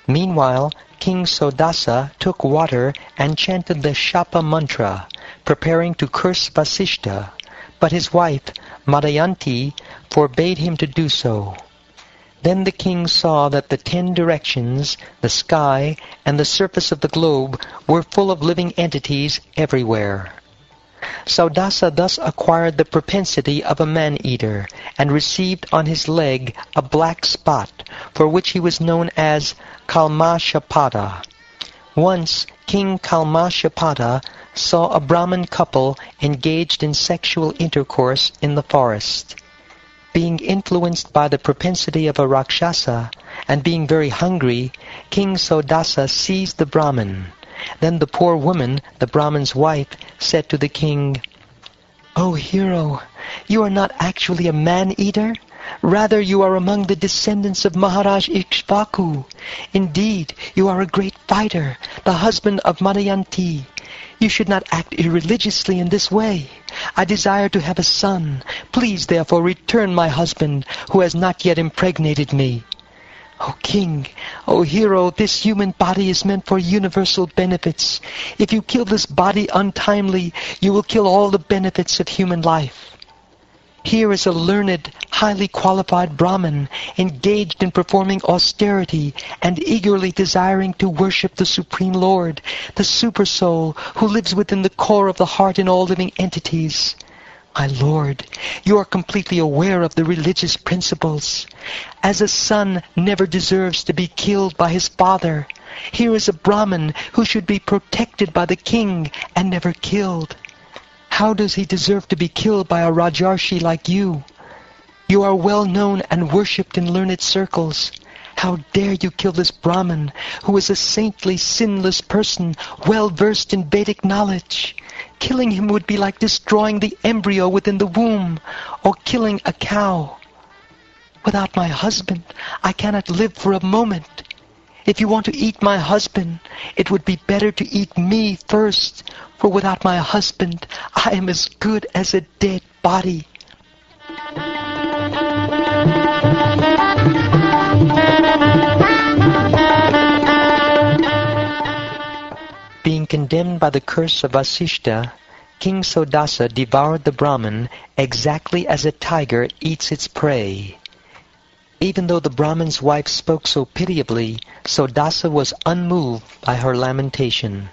Meanwhile, King Sodasa took water and chanted the Shapa mantra, preparing to curse Vasishta, but his wife, Madayanti, forbade him to do so. Then the king saw that the 10 directions, the sky, and the surface of the globe were full of living entities everywhere. Sodasa thus acquired the propensity of a man-eater, and received on his leg a black spot, for which he was known as Kalmashapada. Once King Kalmashapada saw a Brahmin couple engaged in sexual intercourse in the forest. Being influenced by the propensity of a Rakshasa, and being very hungry, King Sodasa seized the Brahmin. Then the poor woman, the Brahmin's wife, said to the king, "O hero, you are not actually a man-eater. Rather, you are among the descendants of Maharaj Ikshvaku. Indeed, you are a great fighter, the husband of Madayanti. You should not act irreligiously in this way. I desire to have a son. Please, therefore, return my husband, who has not yet impregnated me." O king, O hero, this human body is meant for universal benefits. If you kill this body untimely, you will kill all the benefits of human life. Here is a learned, highly qualified Brahmin, engaged in performing austerity and eagerly desiring to worship the Supreme Lord, the Super Soul, who lives within the core of the heart in all living entities. My Lord, you are completely aware of the religious principles. As a son never deserves to be killed by his father, here is a Brahmin who should be protected by the king and never killed. How does he deserve to be killed by a Rajarshi like you? You are well known and worshipped in learned circles. How dare you kill this Brahmin, who is a saintly, sinless person, well versed in Vedic knowledge? Killing him would be like destroying the embryo within the womb, or killing a cow. Without my husband, I cannot live for a moment. If you want to eat my husband, it would be better to eat me first, for without my husband, I am as good as a dead body. Being condemned by the curse of Vasishta, King Sodasa devoured the Brahmin exactly as a tiger eats its prey. Even though the Brahmin's wife spoke so pitiably, Sodasa was unmoved by her lamentation.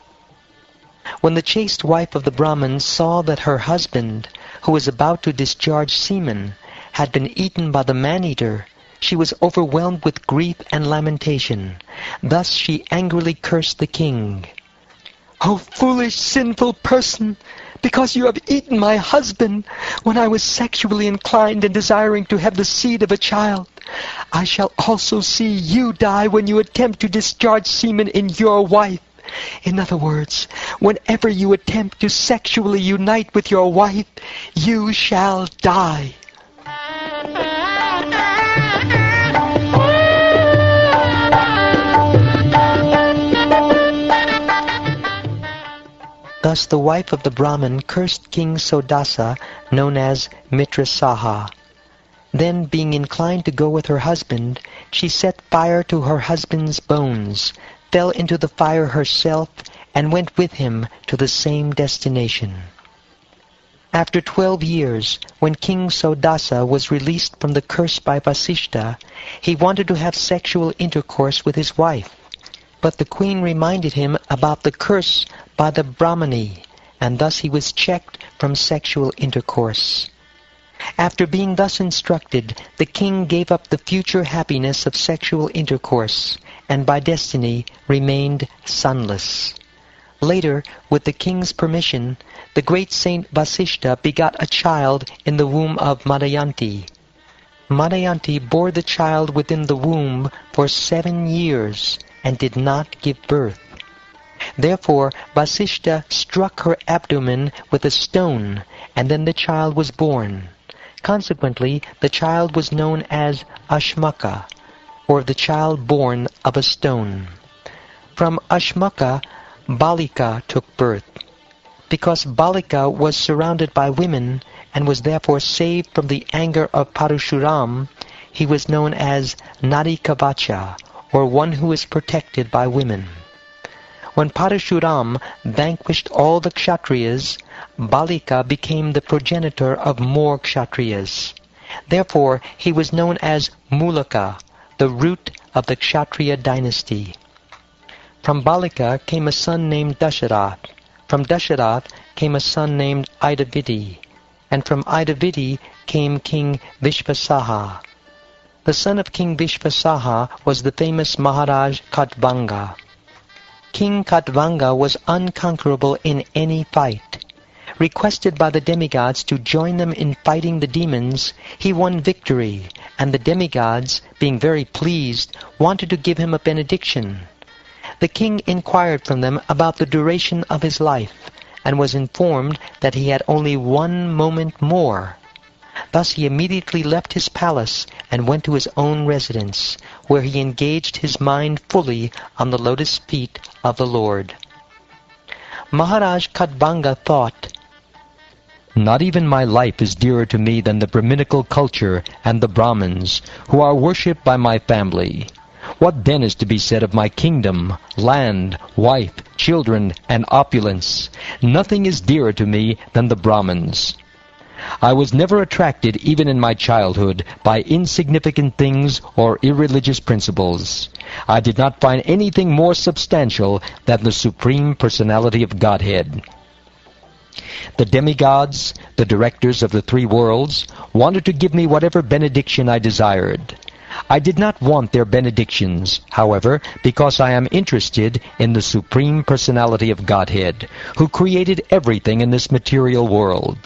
When the chaste wife of the Brahmin saw that her husband, who was about to discharge semen, had been eaten by the man-eater, she was overwhelmed with grief and lamentation. Thus she angrily cursed the king. "O foolish, sinful person! Because you have eaten my husband when I was sexually inclined and desiring to have the seed of a child, I shall also see you die when you attempt to discharge semen in your wife. In other words, whenever you attempt to sexually unite with your wife, you shall die." Thus the wife of the Brahmin cursed King Sodasa, known as Mitrasaha. Then, being inclined to go with her husband, she set fire to her husband's bones, fell into the fire herself, and went with him to the same destination. After 12 years, when King Sodasa was released from the curse by Vasishta, he wanted to have sexual intercourse with his wife. But the queen reminded him about the curse by the Brahmani, and thus he was checked from sexual intercourse. After being thus instructed, the king gave up the future happiness of sexual intercourse, and by destiny remained sonless. Later, with the king's permission, the great saint Vasishta begot a child in the womb of Madayanti. Madayanti bore the child within the womb for 7 years, and did not give birth. Therefore Vasishta struck her abdomen with a stone, and then the child was born. Consequently, the child was known as Ashmaka, or the child born of a stone. From Ashmaka, Balika took birth. Because Balika was surrounded by women, and was therefore saved from the anger of Parashuram, he was known as Narikavacha, or one who is protected by women. When Parashuram vanquished all the Kshatriyas, Balika became the progenitor of more Kshatriyas. Therefore, he was known as Mulaka, the root of the Kshatriya dynasty. From Balika came a son named Dasharath. From Dasharath came a son named Idavidi. And from Idavidi came King Vishvasaha. The son of King Vishvasaha was the famous Maharaj Katvanga. King Katvanga was unconquerable in any fight. Requested by the demigods to join them in fighting the demons, he won victory, and the demigods, being very pleased, wanted to give him a benediction. The king inquired from them about the duration of his life, and was informed that he had only 1 moment more. Thus he immediately left his palace and went to his own residence, where he engaged his mind fully on the lotus feet of the Lord. Maharaj Katvanga thought, "Not even my life is dearer to me than the Brahminical culture and the Brahmins, who are worshipped by my family. What then is to be said of my kingdom, land, wife, children, and opulence? Nothing is dearer to me than the Brahmins. I was never attracted, even in my childhood, by insignificant things or irreligious principles. I did not find anything more substantial than the Supreme Personality of Godhead. The demigods, the directors of the 3 worlds, wanted to give me whatever benediction I desired. I did not want their benedictions, however, because I am interested in the Supreme Personality of Godhead, who created everything in this material world.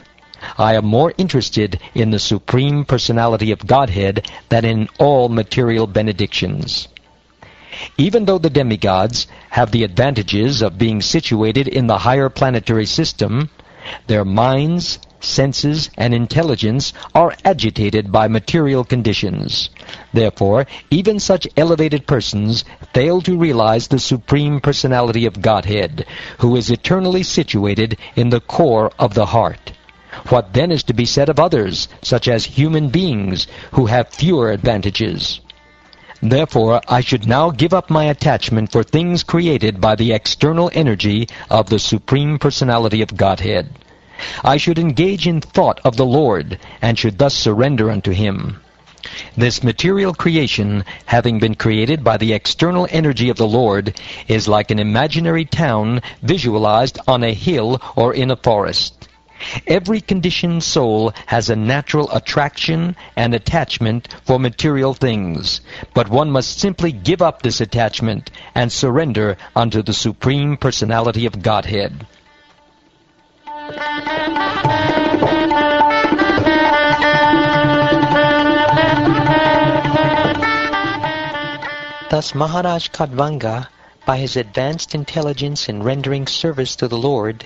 I am more interested in the Supreme Personality of Godhead than in all material benedictions. Even though the demigods have the advantages of being situated in the higher planetary system, their minds, senses, and intelligence are agitated by material conditions. Therefore, even such elevated persons fail to realize the Supreme Personality of Godhead, who is eternally situated in the core of the heart. What then is to be said of others, such as human beings, who have fewer advantages? Therefore, I should now give up my attachment for things created by the external energy of the Supreme Personality of Godhead. I should engage in thought of the Lord, and should thus surrender unto Him. This material creation, having been created by the external energy of the Lord, is like an imaginary town visualized on a hill or in a forest. Every conditioned soul has a natural attraction and attachment for material things, but one must simply give up this attachment and surrender unto the Supreme Personality of Godhead. Thus Maharaj Katvanga, by his advanced intelligence in rendering service to the Lord,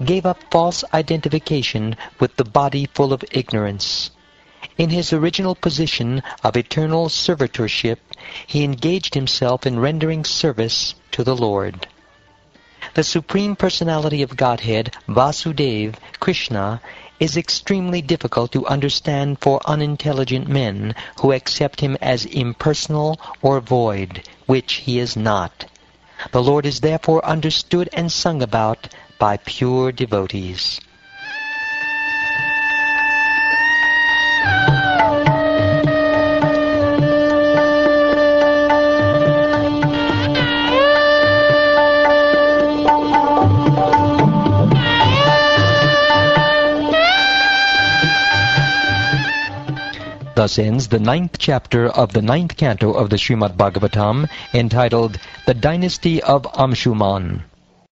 gave up false identification with the body full of ignorance. In his original position of eternal servitorship, he engaged himself in rendering service to the Lord. The Supreme Personality of Godhead, Vasudeva, Krishna, is extremely difficult to understand for unintelligent men who accept him as impersonal or void, which he is not. The Lord is therefore understood and sung about by pure devotees. Thus ends the 9th chapter of the 9th canto of the Shrimad Bhagavatam, entitled The Dynasty of Amshuman.